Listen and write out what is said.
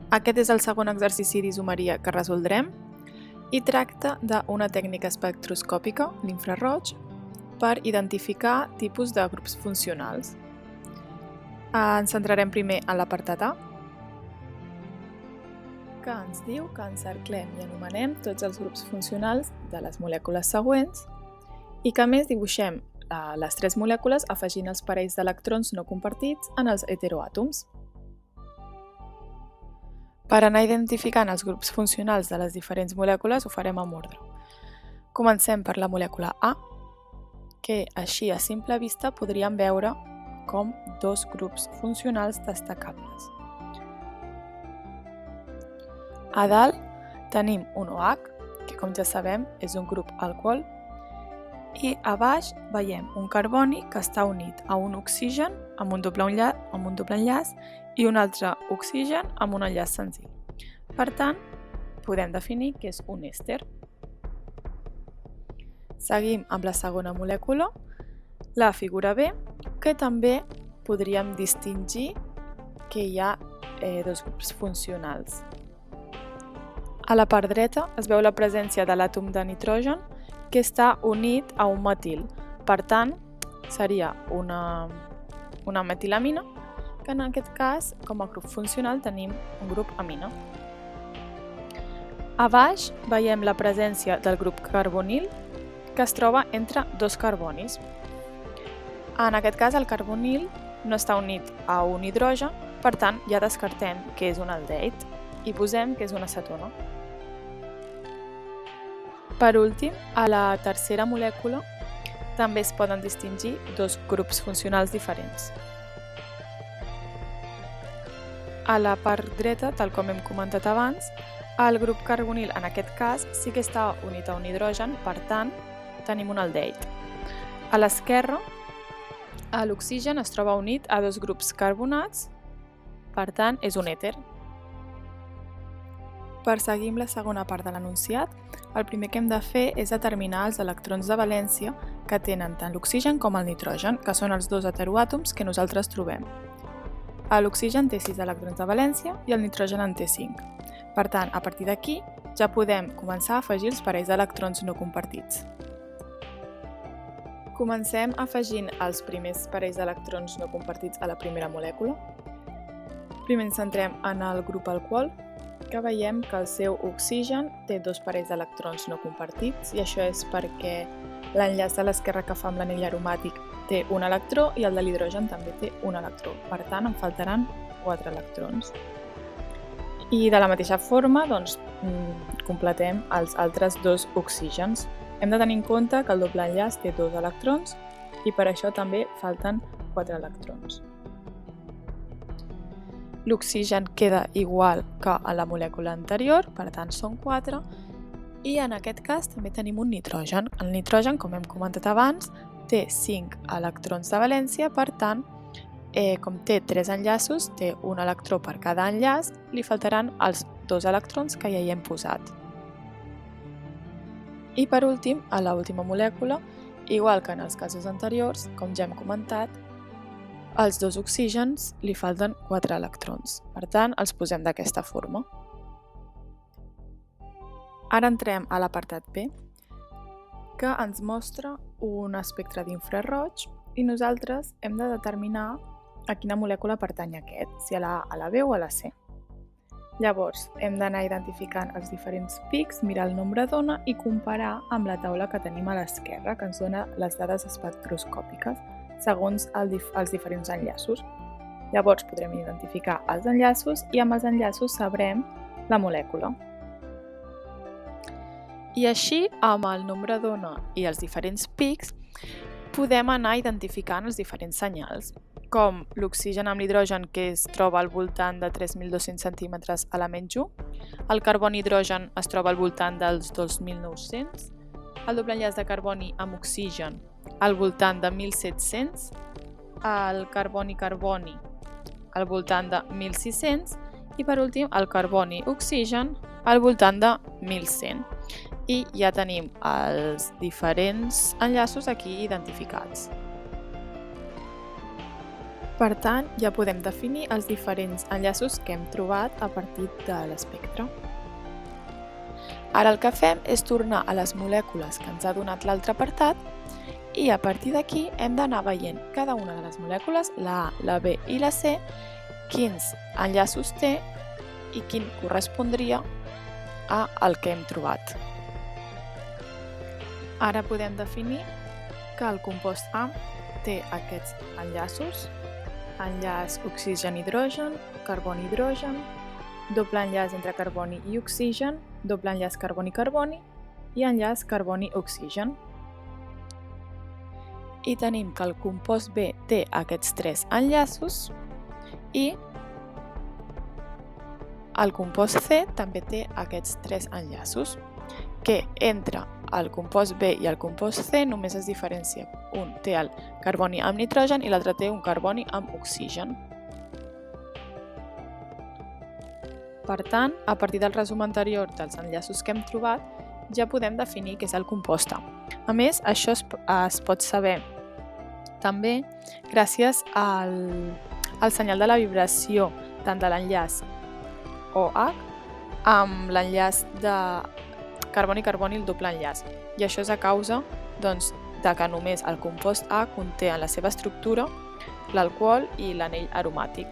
Aquest és el segon exercici d'isomeria que resoldrem i tracta d'una tècnica espectroscòpica, l'infraroig, per identificar tipus de grups funcionals. Ens centrarem primer en l'apartat A, que ens diu que encerclem i anomenem tots els grups funcionals de les molècules següents i que a més dibuixem les tres molècules afegint els parells d'electrons no compartits en els heteroàtoms. Per anar identificant els grups funcionals de les diferents molècules ho farem amb ordre. Comencem per la molècula A, que així a simple vista podríem veure com dos grups funcionals destacables. A dalt tenim un OH, que com ja sabem és un grup alcohol, i a baix veiem un carboni que està unit a un oxigen amb un doble enllaç i un altre oxigen amb un enllaç senzill. Per tant, podem definir que és un èster. Seguim amb la segona molècula, la figura B, que també podríem distingir que hi ha dos grups funcionals. A la part dreta es veu la presència de l'àtom de nitrogen que està unit a un metil. Per tant, seria una metilamina, que en aquest cas, com a grup funcional, tenim un grup amina. A baix veiem la presència del grup carbonil, que es troba entre dos carbonis. En aquest cas, el carbonil no està unit a un hidrogen, per tant, ja descartem que és un aldehid i posem que és una cetona. Per últim, a la tercera molècula també es poden distingir dos grups funcionals diferents. A la part dreta, tal com hem comentat abans, el grup carbonil en aquest cas sí que està unit a un hidrogen, per tant, tenim un aldehid. A l'esquerra, l'oxigen es troba unit a dos grups carbonats, per tant, és un èter. Per seguir amb la segona part de l'enunciat, el primer que hem de fer és determinar els electrons de valència que tenen tant l'oxigen com el nitrogen, que són els dos heteroàtoms que nosaltres trobem. L'oxigen té 6 electrons de valència i el nitrogen en té 5. Per tant, a partir d'aquí ja podem començar a afegir els parells d'electrons no compartits. Comencem afegint els primers parells d'electrons no compartits a la primera molècula. Primer ens centrem en el grup alcohol, que veiem que el seu oxigen té dos parells d'electrons no compartits i això és perquè l'enllaç de l'esquerra que fa amb l'anell aromàtic té un electró i el de l'hidrogen també té un electró. Per tant, en faltaran 4 electrons. I de la mateixa forma, completem els altres dos oxígens. Hem de tenir en compte que el doble enllaç té 2 electrons i per això també falten 4 electrons. L'oxigen queda igual que a la molècula anterior, per tant són 4, i en aquest cas també tenim un nitrogen. El nitrogen, com hem comentat abans, té 5 electrons de valència, per tant, com té 3 enllaços, té un electró per cada enllaç, li faltaran els 2 electrons que ja hi hem posat. I per últim, a l'última molècula, igual que en els casos anteriors, com ja hem comentat, als dos oxígens li falten 4 electrons, per tant els posem d'aquesta forma. Ara entrem a l'apartat B, que ens mostra un espectre d'infraroig i nosaltres hem de determinar a quina molècula pertany aquest, si a la A, a la B o a la C. Llavors hem d'anar identificant els diferents pics, mirar el nombre d'ona i comparar amb la taula que tenim a l'esquerra, que ens dona les dades espectroscòpiques segons els diferents enllaços. Llavors podrem identificar els enllaços i amb els enllaços sabrem la molècula. I així, amb el nombre d'ona i els diferents pics, podem anar identificant els diferents senyals, com l'oxigen amb l'hidrogen que es troba al voltant de 3.200 centímetres a la menys 1, el carboni-hidrogen es troba al voltant dels 2.900, el doble enllaç de carboni amb oxigen al voltant de 1.700, el carboni-carboni al voltant de 1.600 i per últim el carboni-oxigen al voltant de 1.100. I ja tenim els diferents enllaços aquí identificats. Per tant, ja podem definir els diferents enllaços que hem trobat a partir de l'espectre. Ara el que fem és tornar a les molècules que ens ha donat l'altre apartat i a partir d'aquí hem d'anar veient cada una de les molècules, la A, la B i la C, quins enllaços té i quin correspondria al que hem trobat. Ara podem definir que el compost A té aquests enllaços: enllaç oxigen-hidrogen, carboni-hidrogen, doble enllaç entre carboni i oxigen, doble enllaç carboni-carboni i enllaç carboni-oxigen. I tenim que el compost B té aquests 3 enllaços i el compost C també té aquests 3 enllaços, que entre el compost B i el compost C només es diferencia. Un té el carboni amb nitrogen i l'altre té un carboni amb oxigen. Per tant, a partir del resum anterior dels enllaços que hem trobat, ja podem definir què és el compost A. A més, això es pot saber també gràcies al senyal de la vibració tant de l'enllaç OH amb l'enllaç de carboni-carboni, el doble enllaç. I això és a causa de que només el compost A conté en la seva estructura l'alcohol i l'anell aromàtic.